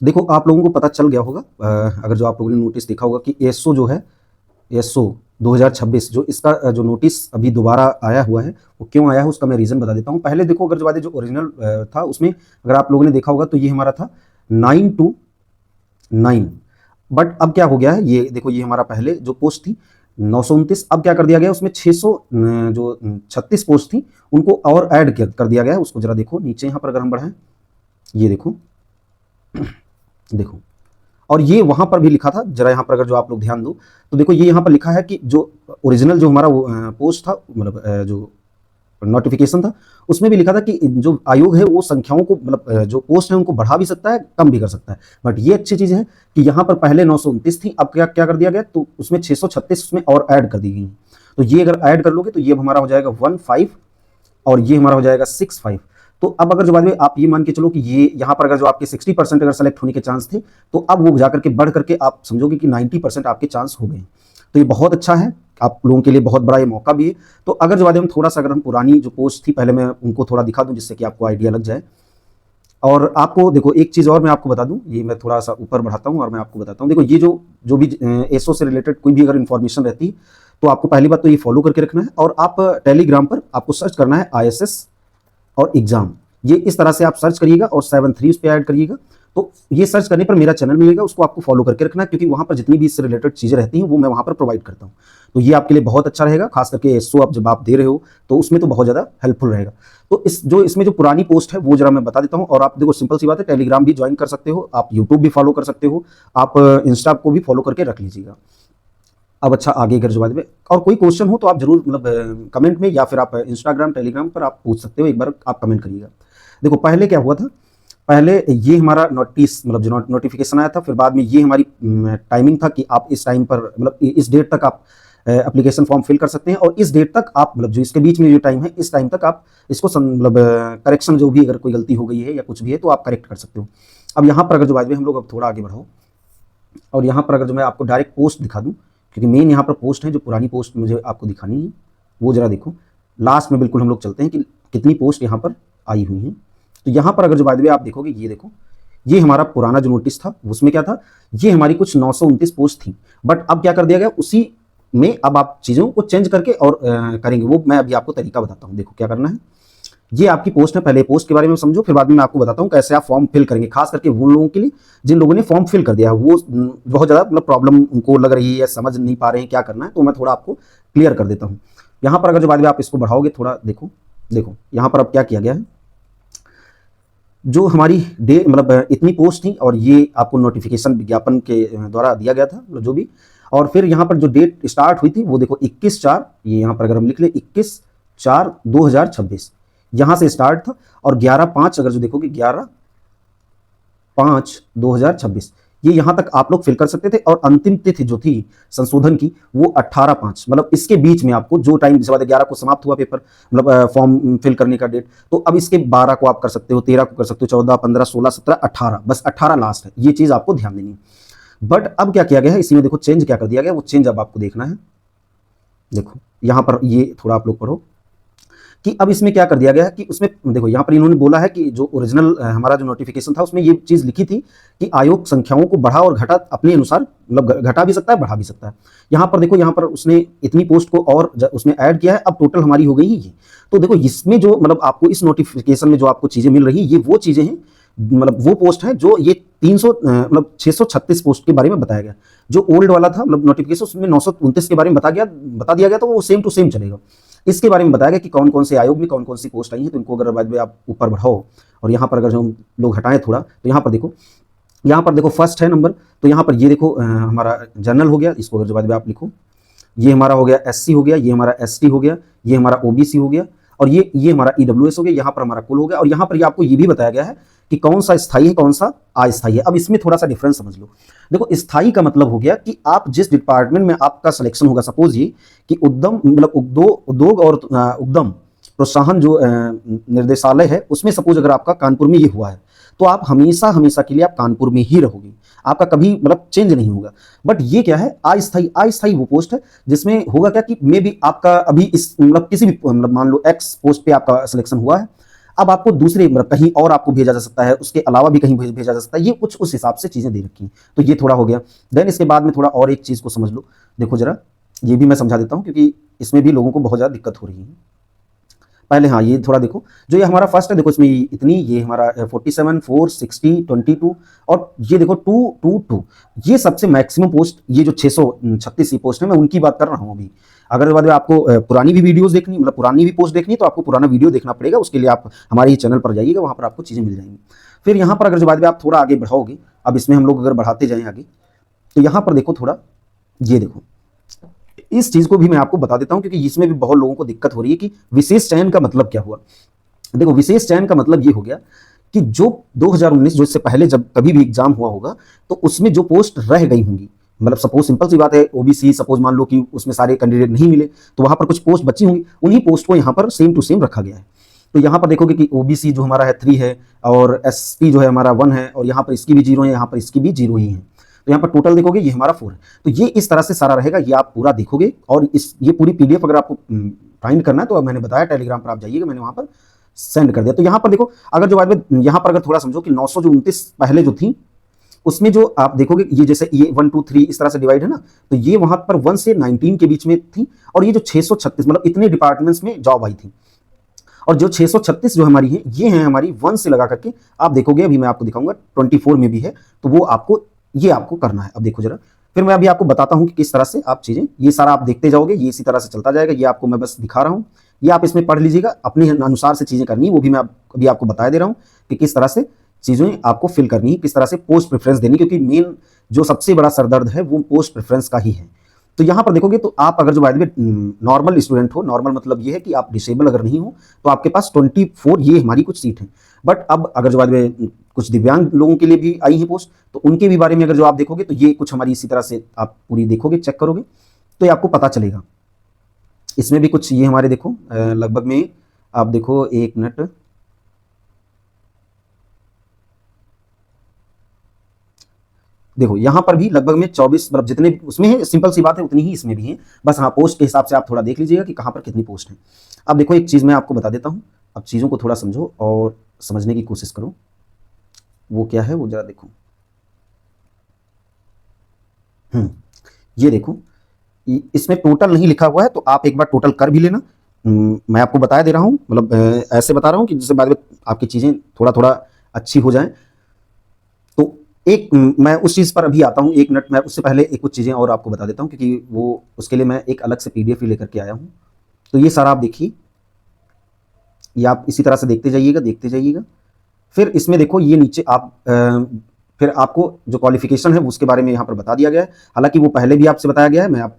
देखो आप लोगों को पता चल गया होगा, अगर जो आप लोगों ने नोटिस देखा होगा कि एसओ जो है, एसओ 2026 जो इसका जो नोटिस अभी दोबारा आया हुआ है, वो क्यों आया है उसका मैं रीज़न बता देता हूँ। पहले देखो, अगर जो बात जो ओरिजिनल था उसमें अगर आप लोगों ने देखा होगा तो ये हमारा था 9 to 9, बट अब क्या हो गया है, ये देखो ये हमारा पहले जो पोस्ट थी 929, अब क्या कर दिया गया उसमें 600 जो 36 पोस्ट थी उनको और ऐड कर दिया गया है। उसको जरा देखो नीचे यहाँ पर अगर हम बढ़ाएं, ये देखो देखो, और ये वहां पर भी लिखा था, जरा यहाँ पर अगर जो आप लोग ध्यान दो तो देखो ये यहाँ पर लिखा है कि जो ओरिजिनल जो हमारा पोस्ट था, मतलब जो नोटिफिकेशन था उसमें भी लिखा था कि जो आयोग है वो संख्याओं को, मतलब जो पोस्ट है उनको बढ़ा भी सकता है, कम भी कर सकता है। बट ये अच्छी चीज है कि यहाँ पर पहले 929 थी, अब क्या क्या कर दिया गया, तो उसमें 636 उसमें और ऐड कर दी गई। तो ये अगर ऐड कर लोगे तो ये हमारा हो जाएगा 15 और ये हमारा हो जाएगा 65। तो अब अगर जो बाद में आप ये मान के चलो कि ये यहाँ पर अगर जो आपके 60% अगर सेलेक्ट होने के चांस थे, तो अब वो जाकर के बढ़ करके आप समझोगे कि 90% आपके चांस हो गए। तो ये बहुत अच्छा है, आप लोगों के लिए बहुत बड़ा ये मौका भी है। तो अगर जो बाद हम थोड़ा सा अगर हम पुरानी जो पोस्ट थी पहले मैं उनको थोड़ा दिखा दूं जिससे कि आपको आइडिया लग जाए। और आपको देखो एक चीज़ और मैं आपको बता दूं, ये मैं थोड़ा सा ऊपर बढ़ाता हूं और मैं आपको बताता हूं। देखो ये जो भी एसओ से रिलेटेड कोई भी अगर इन्फॉर्मेशन रहती है तो आपको पहली बात तो ये फॉलो करके रखना है, और आप टेलीग्राम पर आपको सर्च करना है ISS और एग्जाम, ये इस तरह से आप सर्च करिएगा और 73 उस पर ऐड करिएगा। तो ये सर्च करने पर मेरा चैनल मिलेगा, उसको आपको फॉलो करके रखना है, क्योंकि वहाँ पर जितनी भी इससे रिलेटेड चीज़ें रहती हैं वो मैं वहाँ पर प्रोवाइड करता हूँ। तो ये आपके लिए बहुत अच्छा रहेगा, खास करके एसओ आप जब आप दे रहे हो तो उसमें तो बहुत ज़्यादा हेल्पफुल रहेगा। तो इसमें जो पुरानी पोस्ट है वो जरा मैं बता देता हूँ। और आप देखो सिंपल सी बात है, टेलीग्राम भी ज्वाइन कर सकते हो, आप यूट्यूब भी फॉलो कर सकते हो, आप इंस्टा को भी फॉलो करके रख लीजिएगा। अब अच्छा आगे अगर जो बाद में और कोई क्वेश्चन हो तो आप जरूर मतलब कमेंट में या फिर आप इंस्टाग्राम टेलीग्राम पर आप पूछ सकते हो, एक बार आप कमेंट करिएगा। देखो पहले क्या हुआ था, पहले ये हमारा नोटिस मतलब जो नोटिफिकेशन आया था, फिर बाद में ये हमारी टाइमिंग था कि आप इस टाइम पर मतलब इस डेट तक आप एप्लीकेशन फॉर्म फिल कर सकते हैं, और इस डेट तक आप मतलब जो इसके बीच में जो टाइम है इस टाइम तक आप इसको मतलब करेक्शन जो भी अगर कोई गलती हो गई है या कुछ भी है तो आप करेक्ट कर सकते हो। अब यहाँ पर अगर जो बाद में हम लोग अब थोड़ा आगे बढ़ो और यहाँ पर अगर जो मैं आपको डायरेक्ट पोस्ट दिखा दूँ, क्योंकि मेन यहाँ पर पोस्ट है, जो पुरानी पोस्ट मुझे आपको दिखानी है वो जरा देखो लास्ट में बिल्कुल हम लोग चलते हैं कि कितनी पोस्ट यहाँ पर आई हुई हैं। तो यहाँ पर अगर जो बाय द वे आप देखोगे, ये देखो ये हमारा पुराना जो नोटिस था उसमें क्या था, ये हमारी कुछ 929 पोस्ट थी, बट अब क्या कर दिया गया उसी में अब आप चीज़ों को चेंज करके और करेंगे, वो मैं अभी आपको तरीका बताता हूँ। देखो क्या करना है, ये आपकी पोस्ट है, पहले पोस्ट के बारे में समझो, फिर बाद में मैं आपको बताता हूँ कैसे आप फॉर्म फिल करेंगे, खास करके उन लोगों के लिए जिन लोगों ने फॉर्म फिल कर दिया है, वो बहुत ज़्यादा मतलब प्रॉब्लम उनको लग रही है, समझ नहीं पा रहे हैं क्या करना है, तो मैं थोड़ा आपको क्लियर कर देता हूँ। यहाँ पर अगर जो बाद में आप इसको बढ़ाओगे थोड़ा, देखो देखो यहाँ पर अब क्या किया गया है, जो हमारी डे मतलब इतनी पोस्ट थी और ये आपको नोटिफिकेशन विज्ञापन के द्वारा दिया गया था जो भी, और फिर यहाँ पर जो डेट स्टार्ट हुई थी वो देखो 21/4, ये यहाँ पर अगर हम लिख ले 21/4/2026 यहाँ से स्टार्ट था, और 11/5 अगर जो देखोगे 11/5/2026 ये यहाँ तक आप लोग फिल कर सकते थे, और अंतिम तिथि जो थी संशोधन की वो 18/5, मतलब इसके बीच में आपको जो टाइम जैसे 11 को समाप्त हुआ पेपर मतलब फॉर्म फिल करने का डेट, तो अब इसके 12 को आप कर सकते हो, 13 को कर सकते हो, 14, 15, 16, 17, 18, बस 18 लास्ट है, ये चीज़ आपको ध्यान देनी है। बट अब क्या किया गया है इसी में, देखो चेंज क्या कर दिया गया, वो चेंज अब आपको देखना है। देखो यहाँ पर ये थोड़ा आप लोग पढ़ो कि अब इसमें क्या कर दिया गया है कि उसमें देखो यहाँ पर इन्होंने बोला है कि जो ओरिजिनल हमारा जो नोटिफिकेशन था उसमें ये चीज़ लिखी थी कि आयोग संख्याओं को बढ़ा और घटा अपने अनुसार, मतलब घटा भी सकता है बढ़ा भी सकता है। यहाँ पर देखो यहाँ पर उसने इतनी पोस्ट को और उसमें ऐड किया है, अब टोटल हमारी हो गई है ये। तो देखो इसमें जो मतलब आपको इस नोटिफिकेशन में जो आपको चीज़ें मिल रही है ये वो चीज़ें हैं, मतलब वो पोस्ट है जो ये 300 मतलब 636 पोस्ट के बारे में बताया गया। जो ओल्ड वाला था मतलब नोटिफिकेशन उसमें 929 के बारे में बता दिया गया, तो वो सेम टू सेम चलेगा। इसके बारे में बताया गया कि कौन कौन से आयोग में कौन कौन सी पोस्ट आई है, तो इनको अगर बाद में आप ऊपर बढ़ाओ और यहाँ पर अगर जो हम लोग हटाएं थोड़ा, तो यहाँ पर देखो फर्स्ट है नंबर, तो यहाँ पर ये देखो हमारा जनरल हो गया, इसको अगर जो बाद में आप लिखो, ये हमारा हो गया SC हो गया, ये हमारा ST हो गया, ये हमारा OBC हो गया, और ये हमारा EWS हो गया, यहाँ पर हमारा कुल हो गया, और यहाँ पर आपको ये भी बताया गया है कि कौन सा स्थायी है कौन सा अस्थायी है। अब इसमें थोड़ा सा डिफरेंस समझ लो। देखो स्थायी का मतलब हो गया कि आप जिस डिपार्टमेंट में आपका सिलेक्शन होगा, सपोज ये कि उद्यम मतलब उद्योग और उद्यम प्रोत्साहन जो निर्देशालय है उसमें सपोज अगर आपका कानपुर में ये हुआ है, तो आप हमेशा हमेशा के लिए आप कानपुर में ही रहोगे, आपका कभी मतलब चेंज नहीं होगा। बट ये क्या है, अस्थायी वो पोस्ट है जिसमें होगा क्या कि मे बी आपका अभी इस मतलब किसी भी मतलब मान लो एक्स पोस्ट पे आपका सिलेक्शन हुआ है, अब आपको दूसरे मतलब कहीं और आपको भेजा जा सकता है, उसके अलावा भी कहीं भेजा जा सकता है, ये कुछ उस हिसाब से चीज़ें दे रखी हैं। तो ये थोड़ा हो गया। देन इसके बाद में थोड़ा और एक चीज़ को समझ लो, देखो जरा, ये भी मैं समझा देता हूँ क्योंकि इसमें भी लोगों को बहुत ज़्यादा दिक्कत हो रही है। पहले हाँ, ये थोड़ा देखो, जो ये हमारा फर्स्ट है, देखो इसमें इतनी, ये हमारा 47, 4, 60, 22 और ये देखो 2, 2, 2, ये सबसे मैक्सिमम पोस्ट, ये जो 636 पोस्ट है, मैं उनकी बात कर रहा हूँ अभी। अगर बाद में आपको पुरानी भी वीडियोस देखनी, मतलब पुरानी भी पोस्ट देखनी है, तो आपको पुराना वीडियो देखना पड़ेगा। उसके लिए आप हमारे ही चैनल पर जाइएगा, वहाँ पर आपको चीज़ें मिल जाएंगी। फिर यहाँ पर अगर जो बाद में आप थोड़ा आगे बढ़ाओगे, अब इसमें हम लोग अगर बढ़ाते जाएँ आगे, तो यहाँ पर देखो थोड़ा, ये देखो, इस चीज़ को भी मैं आपको बता देता हूँ क्योंकि इसमें भी बहुत लोगों को दिक्कत हो रही है कि विशेष चयन का मतलब क्या हुआ। देखो, विशेष चयन का मतलब ये हो गया कि जो 2019, जो इससे पहले जब कभी भी एग्जाम हुआ होगा, तो उसमें जो पोस्ट रह गई होंगी, मतलब सपोज सिंपल सी बात है, ओबीसी सपोज मान लो कि उसमें सारे कैंडिडेट नहीं मिले, तो वहां पर कुछ पोस्ट बची होंगी, उन्हीं पोस्ट को यहाँ पर सेम टू सेम रखा गया है। तो यहाँ पर देखोगे कि ओबीसी जो हमारा है 3 है, और एसटी जो है हमारा 1 है, और यहाँ पर इसकी भी 0 है, यहाँ पर इसकी भी 0 ही है। तो यहाँ पर टोटल देखोगे ये हमारा 4 है। तो ये इस तरह से सारा रहेगा, ये आप पूरा देखोगे। और ये पूरी पीडीएफ अगर आपको फाइंड करना है तो अब मैंने बताया टेलीग्राम पर आप जाइएगा, मैंने वहां पर सेंड कर दिया। तो यहाँ पर देखो, अगर जो बाद में यहाँ पर अगर थोड़ा समझो कि 929 पहले जो थी, उसमें जो आप देखोगे ये जैसे ये 1, 2, 3 इस तरह से डिवाइड है ना, तो ये वहां पर 1 से 19 के बीच में थी, और ये जो 636 मतलब इतने डिपार्टमेंट्स में जॉब आई थी। और जो 636 जो हमारी है, ये है हमारी 1 से लगा करके, आप देखोगे अभी मैं आपको दिखाऊंगा 24 में भी है, तो वो आपको, ये आपको करना है। अब देखो जरा, फिर मैं अभी आपको बताता हूं कि किस तरह से आप चीजें, ये सारा आप देखते जाओगे, ये इसी तरह से चलता जाएगा। ये आपको मैं बस दिखा रहा हूं, ये आप इसमें पढ़ लीजिएगा, अपने अनुसार से चीजें करनी, वो भी मैं अभी आपको बता दे रहा हूं कि किस तरह से चीजें आपको फिल करनी है, किस तरह से पोस्ट प्रेफरेंस देनी, क्योंकि मेन जो सबसे बड़ा सरदर्द है वो पोस्ट प्रेफरेंस का ही है। तो यहां पर देखोगे तो आप अगर जो by the way normal student हो, नॉर्मल मतलब ये है कि आप डिसेबल अगर नहीं हो, तो आपके पास 24 ये हमारी कुछ सीट है। बट अब अगर जो बाय द वे कुछ दिव्यांग लोगों के लिए भी आई है पोस्ट, तो उनके भी बारे में अगर जो आप देखोगे, तो ये कुछ हमारी इसी तरह से आप पूरी देखोगे, चेक करोगे, तो ये आपको पता चलेगा। इसमें भी कुछ ये हमारे देखो लगभग में, आप देखो 1 मिनट, देखो यहाँ पर भी लगभग में 24, मतलब जितने उसमें है, सिंपल सी बात है, उतनी ही इसमें भी है। बस हाँ, पोस्ट के हिसाब से आप थोड़ा देख लीजिएगा कि कहाँ पर कितनी पोस्ट है। अब देखो, एक चीज़ मैं आपको बता देता हूँ, अब चीज़ों को थोड़ा समझो और समझने की कोशिश करो। वो क्या है, वो जरा देखो। ये देखो, इसमें टोटल नहीं लिखा हुआ है, तो आप एक बार टोटल कर भी लेना। मैं आपको बताया दे रहा हूँ, मतलब ऐसे बता रहा हूँ कि जिससे बाद में आपकी चीज़ें थोड़ा थोड़ा अच्छी हो जाएं। तो एक मैं उस चीज़ पर अभी आता हूँ, 1 मिनट, मैं उससे पहले एक कुछ चीज़ें और आपको बता देता हूँ, क्योंकि वो उसके लिए मैं एक अलग से पीडीएफ ही लेकर के आया हूँ। तो ये सारा आप देखिए, ये आप इसी तरह से देखते जाइएगा, देखते जाइएगा। फिर इसमें देखो, ये नीचे आप फिर आपको जो क्वालिफिकेशन है उसके बारे में यहाँ पर बता दिया गया है। हालांकि वो पहले भी आपसे बताया गया है, मैं आप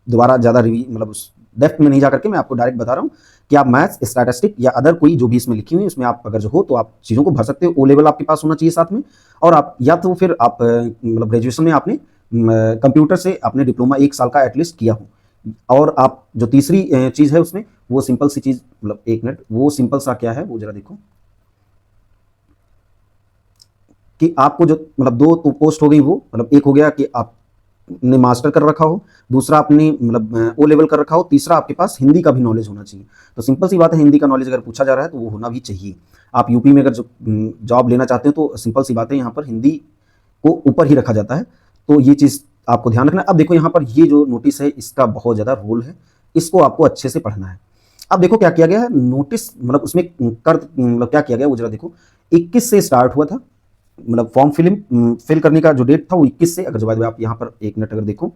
दोबारा ज़्यादा मतलब उस डेप्थ में नहीं जा करके मैं आपको डायरेक्ट बता रहा हूँ कि आप मैथ्स, स्टैटिस्टिक या अदर कोई जो भी इसमें लिखी हुई है, उसमें आप अगर जो हो तो आप चीज़ों को भर सकते हो। ओ लेवल आपके पास होना चाहिए साथ में, और आप या तो फिर आप मतलब ग्रेजुएशन में आपने कंप्यूटर से आपने डिप्लोमा 1 साल का एटलीस्ट किया हो। और आप जो तीसरी चीज़ है उसमें, वो सिंपल सी चीज़, मतलब 1 मिनट, वो सिंपल सा क्या है वो जरा देखो, कि आपको जो मतलब 2 तो पोस्ट हो गई, वो मतलब एक हो गया कि आपने मास्टर कर रखा हो, दूसरा आपने मतलब ओ लेवल कर रखा हो, तीसरा आपके पास हिंदी का भी नॉलेज होना चाहिए। तो सिंपल सी बात है, हिंदी का नॉलेज अगर पूछा जा रहा है तो वो होना भी चाहिए। आप यूपी में अगर जो जॉब लेना चाहते हो, तो सिंपल सी बात है, यहाँ पर हिंदी को ऊपर ही रखा जाता है। तो ये चीज़ आपको ध्यान रखना। अब देखो, यहाँ पर ये जो नोटिस है, इसका बहुत ज़्यादा रोल है, इसको आपको अच्छे से पढ़ना है। अब देखो क्या किया गया है, नोटिस मतलब उसमें कर मतलब क्या किया गया वो जरा देखो। 21 से स्टार्ट हुआ था, मतलब फॉर्म फिल करने का जो डेट था वो 21 से। अगर जो आप यहाँ पर 1 मिनट अगर देखो,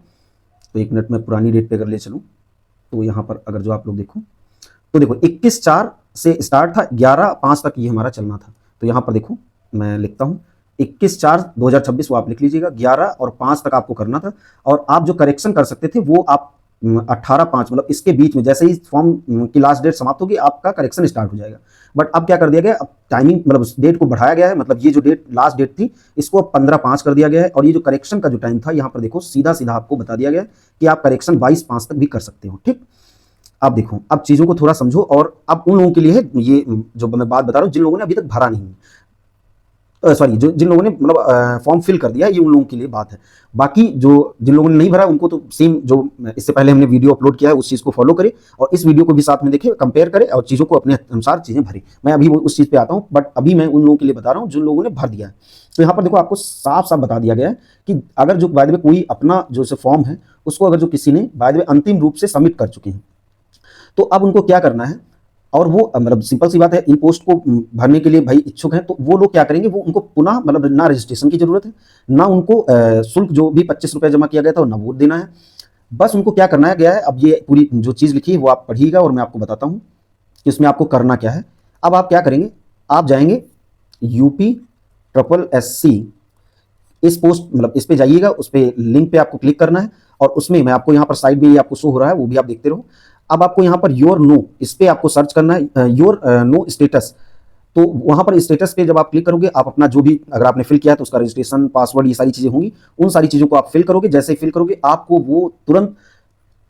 तो 1 मिनट में पुरानी डेट पे अगर ले चलूँ, तो यहाँ पर अगर जो आप लोग देखो, तो देखो 21/4 से स्टार्ट था, 11/5 तक ये हमारा चलना था। तो यहाँ पर देखो, मैं लिखता हूँ 21/4/2026, वो आप लिख लीजिएगा। 11 और 5 तक आपको करना था, और आप जो करेक्शन कर सकते थे वो आप 18/5 मतलब इसके बीच में, जैसे ही फॉर्म की लास्ट डेट समाप्त होगी, आपका करेक्शन स्टार्ट हो जाएगा। बट अब क्या कर दिया गया, अब टाइमिंग मतलब उस डेट को बढ़ाया गया है, मतलब ये जो डेट लास्ट डेट थी, इसको अब 15/5 कर दिया गया है। और ये जो करेक्शन का जो टाइम था, यहाँ पर देखो सीधा सीधा आपको बता दिया गया है कि आप करेक्शन 22/5 तक भी कर सकते हो। ठीक, अब देखो, अब चीज़ों को थोड़ा समझो। और अब उन लोगों के लिए है ये जो मैं बात बता रहा हूँ, जिन लोगों ने अभी तक भरा नहीं है, सॉरी, जो जिन लोगों ने मतलब फॉर्म फिल कर दिया ये उन लोगों के लिए बात है। बाकी जो जिन लोगों ने नहीं भरा उनको तो सेम जो इससे पहले हमने वीडियो अपलोड किया है उस चीज़ को फॉलो करें और इस वीडियो को भी साथ में देखें, कंपेयर करें और चीज़ों को अपने अनुसार चीज़ें भरें। मैं अभी उस चीज़ पे आता हूँ, बट अभी मैं उन लोगों के लिए बता रहा हूँ जिन लोगों ने भर दिया है। तो यहाँ पर देखो आपको साफ साफ बता दिया गया है कि अगर जो बाय द वे कोई अपना जो फॉर्म है उसको अगर जो किसी ने बाय द वे अंतिम रूप से सबमिट कर चुके हैं तो अब उनको क्या करना है, और वो मतलब सिंपल सी बात है, इन पोस्ट को भरने के लिए भाई इच्छुक हैं तो वो लोग क्या करेंगे, वो उनको पुनः मतलब ना रजिस्ट्रेशन की जरूरत है, ना उनको शुल्क जो भी 25 रुपये जमा किया गया था वो ना वोट देना है। बस उनको क्या करना है गया है, अब ये पूरी जो चीज़ लिखी है वो आप पढ़िएगा और मैं आपको बताता हूँ कि इसमें आपको करना क्या है। अब आप क्या करेंगे, आप जाएंगे UPSSC इस पोस्ट मतलब इस पे जाइएगा, उस पे लिंक पे आपको क्लिक करना है और उसमें मैं आपको यहाँ पर साइड में ये आपको शो हो रहा है वो भी आप देखते रहो। अब आपको यहाँ पर योर नो इस पे आपको सर्च करना है, योर नो स्टेटस। तो वहां पर स्टेटस पे जब आप क्लिक करोगे आप अपना जो भी अगर आपने फिल किया है तो उसका रजिस्ट्रेशन पासवर्ड ये सारी चीजें होंगी, उन सारी चीजों को आप फिल करोगे। जैसे फिल करोगे आपको वो तुरंत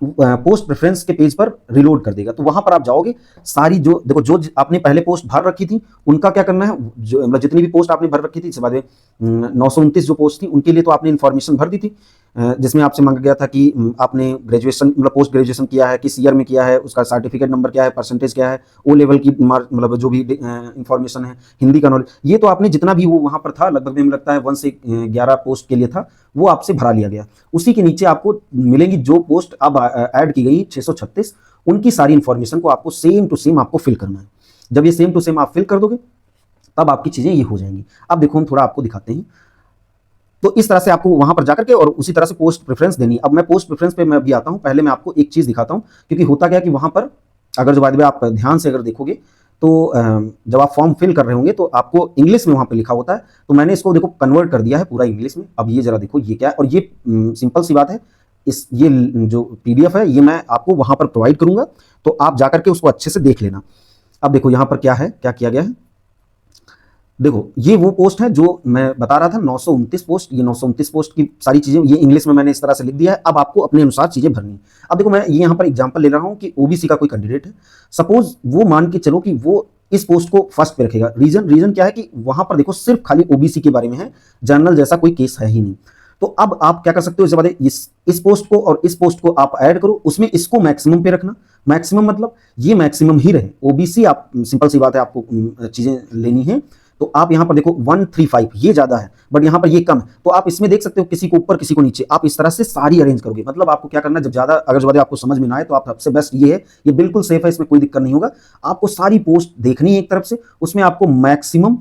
पोस्ट प्रेफरेंस के पेज पर रिलोड कर देगा। तो वहां पर आप जाओगे, सारी जो देखो जो आपने पहले पोस्ट भर रखी थी उनका क्या करना है, जो मतलब जितनी भी पोस्ट आपने भर रखी थी इसके बाद 929 जो पोस्ट थी उनके लिए तो आपने इन्फॉर्मेशन भर दी थी, जिसमें आपसे मांगा गया था कि आपने ग्रेजुएशन मतलब पोस्ट ग्रेजुएशन किया है, किस ईयर में किया है, उसका सर्टिफिकेट नंबर क्या है, परसेंटेज क्या है, ओ लेवल की मतलब जो भी इंफॉर्मेशन है, हिंदी का नॉलेज, ये तो आपने जितना भी वो वहां पर था लगभग मुझे लगता है 1 से 11 पोस्ट के लिए था वो आपसे भरा लिया गया। उसी के नीचे आपको मिलेंगी जो पोस्ट अब ऐड की गई 636, उनकी सारी इंफॉर्मेशन को आपको सेम टू सेम आपको फिल करना है। जब ये सेम टू सेम आप फिल कर दोगे तब आपकी चीजें ये हो जाएंगी। अब देखो हम थोड़ा आपको दिखाते हैं। तो इस तरह से आपको वहां पर जाकर के और उसी तरह से पोस्ट प्रेफरेंस देनी है। अब मैं पोस्ट प्रेफरेंस पे मैं अभी आता हूं, पहले मैं आपको एक चीज दिखाता हूं, क्योंकि होता क्या कि वहां पर अगर जो बाद में आप ध्यान से अगर देखोगे तो जब आप फॉर्म फिल कर रहे होंगे तो आपको इंग्लिश में वहां पर लिखा होता है, तो मैंने इसको देखो कन्वर्ट कर दिया है पूरा इंग्लिश में। अब ये जरा देखो ये क्या है, और ये सिंपल सी बात है, इस ये जो PDF है ये मैं आपको वहां पर प्रोवाइड करूंगा, तो आप जाकर के उसको अच्छे से देख लेना। अब देखो यहाँ पर क्या है, क्या किया गया है, देखो ये वो पोस्ट है जो मैं बता रहा था 929 पोस्ट, ये 929 पोस्ट की सारी चीजें ये इंग्लिश में मैंने इस तरह से लिख दिया है। अब आपको अपने अनुसार चीजें भरनी है। अब देखो मैं ये यहाँ पर एग्जांपल ले रहा हूँ कि OBC का कोई कैंडिडेट है, सपोज वो मान के चलो कि वो इस पोस्ट को फर्स्ट पे रखेगा। रीजन क्या है कि वहां पर देखो सिर्फ खाली OBC के बारे में है, जनरल जैसा कोई केस है ही नहीं। तो अब आप क्या कर सकते हो, इसके बाद इस पोस्ट को और इस पोस्ट को आप ऐड करो, उसमें इसको मैक्सिमम पे रखना। मैक्सिमम मतलब ये मैक्सिमम ही रहे, OBC आप सिंपल सी बात है आपको चीजें लेनी है। तो आप यहां पर देखो 135 ये ज्यादा है बट यहां पर ये कम है, तो आप इसमें देख सकते हो किसी को ऊपर किसी को नीचे, आप इस तरह से सारी अरेंज करोगे। मतलब आपको क्या करना है, जब ज्यादा अगर ज्यादा आपको समझ में ना आए तो आप सबसे बेस्ट ये है, ये बिल्कुल सेफ है, इसमें कोई दिक्कत नहीं होगा। आपको सारी पोस्ट देखनी है एक तरफ से, उसमें आपको मैक्सिमम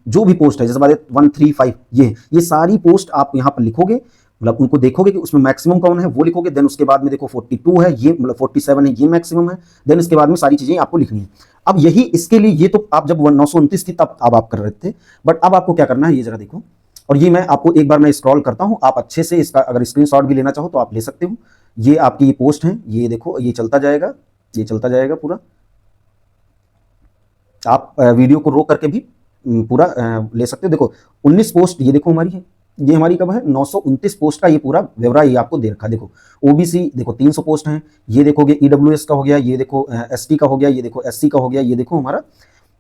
जो भी पोस्ट है जैसे बात 135 ये सारी पोस्ट आप यहां पर लिखोगे, मतलब उनको देखोगे कि उसमें मैक्सिमम कौन है वो लिखोगे। देन उसके बाद में देखो 42 है ये, मतलब 47 है ये मैक्सिमम है। देन इसके बाद में सारी चीजें आपको लिखनी है। अब यही इसके लिए ये तो आप जब 929 थी तब अब आप कर रहे थे, बट अब आपको क्या करना है ये जरा देखो। और ये मैं आपको एक बार मैं स्क्रॉल करता हूं, आप अच्छे से इसका अगर स्क्रीनशॉट भी लेना चाहो तो आप ले सकते हो। ये आपकी ये पोस्ट है, ये देखो ये चलता जाएगा, ये चलता जाएगा पूरा। आप वीडियो को रोक करके भी पूरा ले सकते हो। देखो 19 पोस्ट ये देखो हमारी है, ये हमारी कब है 929 पोस्ट का ये पूरा व्यवरा ये आपको दे रखा है। देखो OBC देखो 300 पोस्ट हैं, ये देखोगे EWS का हो गया, ये देखो ST का हो गया, ये देखो SC का हो गया, ये देखो हमारा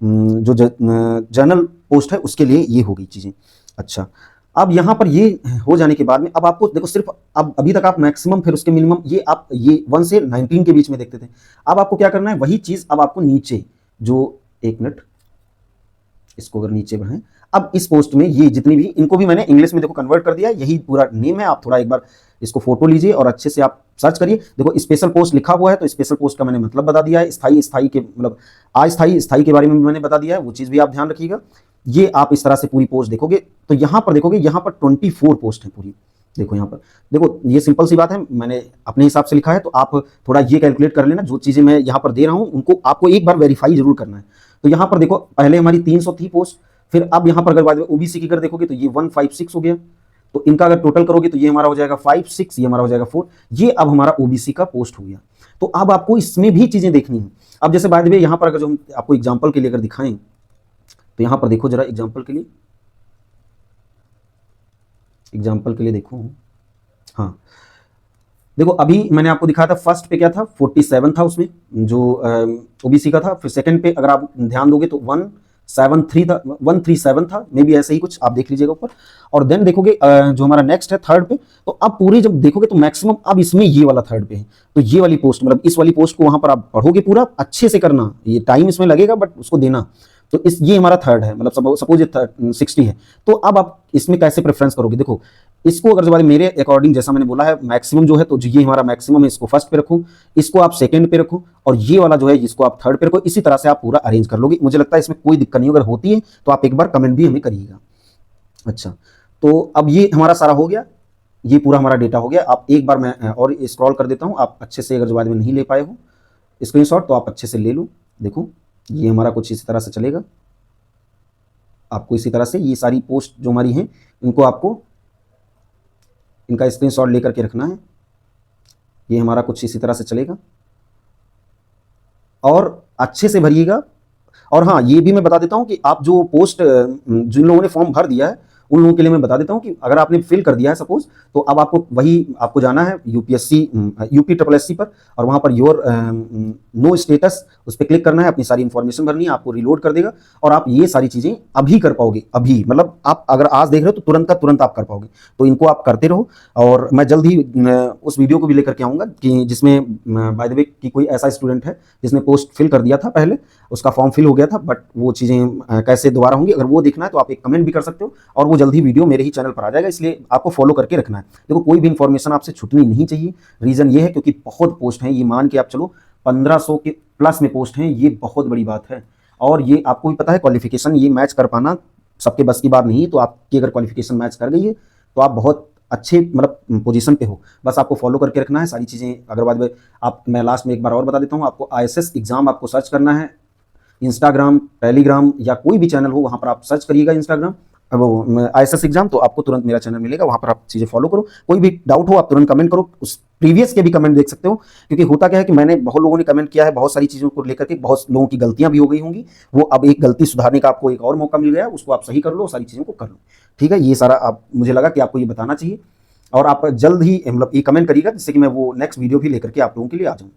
जो जनरल पोस्ट है उसके लिए ये हो गई चीजें। अच्छा अब यहाँ पर ये हो जाने के बाद में अब आपको देखो सिर्फ अब अभी तक आप मैक्सिमम फिर उसके मिनिमम ये आप ये 1 से 19 के बीच में देखते थे। अब आपको क्या करना है, वही चीज अब आपको नीचे जो, एक मिनट इसको अगर नीचे बढ़ाएं, अब इस पोस्ट में ये जितनी भी इनको भी मैंने इंग्लिश में देखो कन्वर्ट कर दिया, यही पूरा नेम है। आप थोड़ा एक बार इसको फोटो लीजिए और अच्छे से आप सर्च करिए। देखो स्पेशल पोस्ट लिखा हुआ है, तो स्पेशल पोस्ट का मैंने मतलब बता दिया है। स्थाई के मतलब अस्थाई के बारे में भी मैंने बता दिया है, वो चीज भी आप ध्यान रखिएगा। ये आप इस तरह से पूरी पोस्ट देखोगे तो यहाँ पर देखोगे यहाँ पर 24 पोस्ट है पूरी। देखो यहाँ पर देखो ये सिंपल सी बात है, मैंने अपने हिसाब से लिखा है, तो आप थोड़ा ये कैलकुलेट कर लेना। जो चीजें मैं यहाँ पर दे रहा हूँ उनको आपको एक बार वेरीफाई जरूर करना है। तो यहाँ पर देखो पहले हमारी 300 थी पोस्ट, फिर अब यहाँ पर अगर बाद में OBC की अगर देखोगे तो ये 156 हो गया, तो इनका अगर टोटल करोगे तो ये हमारा हो जाएगा 56, ये हमारा हो जाएगा 4, ये अब हमारा OBC का पोस्ट हो गया। तो अब आपको इसमें भी चीजें देखनी है। अब जैसे बाद में यहाँ पर अगर जो हम आपको एग्जाम्पल के लिए अगर दिखाएं तो यहाँ पर देखो जरा एग्जाम्पल के लिए देखो। हाँ देखो अभी मैंने आपको दिखाया था फर्स्ट पे क्या था 47 था उसमें जो OBC का था, फिर सेकंड पे अगर आप ध्यान दोगे तो 137 था, 137 था, मे बी ऐसे ही कुछ, आप देख लीजिएगा ऊपर। और देन देखोगे जो हमारा नेक्स्ट है थर्ड पे, तो अब पूरे जब देखोगे तो मैक्सिमम अब इसमें ये वाला थर्ड पे है। तो ये वाली पोस्ट, मतलब इस वाली पोस्ट को वहां पर आप पढ़ोगे, पूरा अच्छे से करना, ये टाइम इसमें लगेगा बट उसको देना। तो इस ये हमारा थर्ड है, मतलब सपोज ये 60 है, तो अब आप इसमें कैसे प्रेफरेंस करोगे? देखो, इसको अगर जो मेरे अकॉर्डिंग, जैसा मैंने बोला है मैक्सिमम जो है, तो ये हमारा मैक्सिमम है, इसको फर्स्ट पे रखो, इसको आप सेकंड पे रखो, और ये वाला जो है इसको आप थर्ड पे रखो। इसी तरह से आप पूरा अरेंज कर लोगे। मुझे लगता है इसमें कोई दिक्कत नहीं, अगर होती है तो आप एक बार कमेंट भी हमें करिएगा। अच्छा, तो अब ये हमारा सारा हो गया, ये पूरा हमारा डेटा हो गया। आप एक बार मैं और स्क्रॉल कर देता हूँ, आप अच्छे से अगर जो बाद में नहीं ले पाए हो स्क्रीनशॉट, तो आप अच्छे से ले लो। देखो, ये हमारा कुछ इसी तरह से चलेगा। आपको इसी तरह से ये सारी पोस्ट जो हमारी हैं, इनको आपको इनका स्क्रीनशॉट लेकर के रखना है। ये हमारा कुछ इसी तरह से चलेगा, और अच्छे से भरिएगा। और हाँ, ये भी मैं बता देता हूँ कि आप जो पोस्ट, जिन लोगों ने फॉर्म भर दिया है उन लोगों के लिए मैं बता देता हूँ कि अगर आपने फिल कर दिया है सपोज, तो अब आपको वही आपको जाना है यूपीएससी यूपी पर, और वहाँ पर योर नो स्टेटस, उस पर क्लिक करना है, अपनी सारी इन्फॉर्मेशन भरनी है, आपको रिलोड कर देगा, और आप ये सारी चीज़ें अभी कर पाओगे। अभी मतलब आप अगर आज देख रहे हो तो तुरंत का तुरंत आप कर पाओगे। तो इनको आप करते रहो, और मैं जल्द ही उस वीडियो को भी लेकर के आऊँगा कि जिसमें बाय द वे कि कोई ऐसा स्टूडेंट है जिसने पोस्ट फिल कर दिया था पहले, उसका फॉर्म फिल हो गया था, बट वो चीज़ें कैसे दोबारा होंगी, अगर वो देखना है तो आप एक कमेंट भी कर सकते हो, और वो जल्द ही वीडियो मेरे ही चैनल पर आ जाएगा। इसलिए आपको फॉलो करके रखना है। देखो, कोई भी इन्फॉर्मेशन आपसे छूटनी नहीं चाहिए। रीज़न ये है क्योंकि बहुत पोस्ट हैं, ये मान के आप चलो 1500 के प्लस में पोस्ट हैं, ये बहुत बड़ी बात है। और ये आपको भी पता है, क्वालिफिकेशन ये मैच कर पाना सबके बस की बात नहीं है। तो आपकी अगर क्वालिफिकेशन मैच कर गई है तो आप बहुत अच्छे मतलब पोजीशन पे हो। बस आपको फॉलो करके रखना है सारी चीज़ें। अगर बाद में आप, मैं लास्ट में एक बार और बता देता हूँ, आपको आईएसएस एग्जाम आपको सर्च करना है, इंस्टाग्राम, टेलीग्राम या कोई भी चैनल हो वहाँ पर आप सर्च करिएगा इंस्टाग्राम, वो आईएसएस एग्जाम, तो आपको तुरंत मेरा चैनल मिलेगा, वहाँ पर आप चीज़ें फॉलो करो। कोई भी डाउट हो आप तुरंत कमेंट करो, उस प्रीवियस के भी कमेंट देख सकते हो, क्योंकि होता क्या है कि मैंने बहुत लोगों ने कमेंट किया है बहुत सारी चीज़ों को लेकर के, बहुत लोगों की गलतियां भी हो गई होंगी, वो अब एक गलती सुधारने का आपको एक और मौका मिल गया, उसको आप सही कर लो, सारी चीज़ों को कर लो। ठीक है, ये सारा आप, मुझे लगा कि आपको ये बताना चाहिए, और आप जल्द ही मतलब ये कमेंट करिएगा जिससे कि मैं वो नेक्स्ट वीडियो भी लेकर के आप लोगों के लिए आ जाऊँ।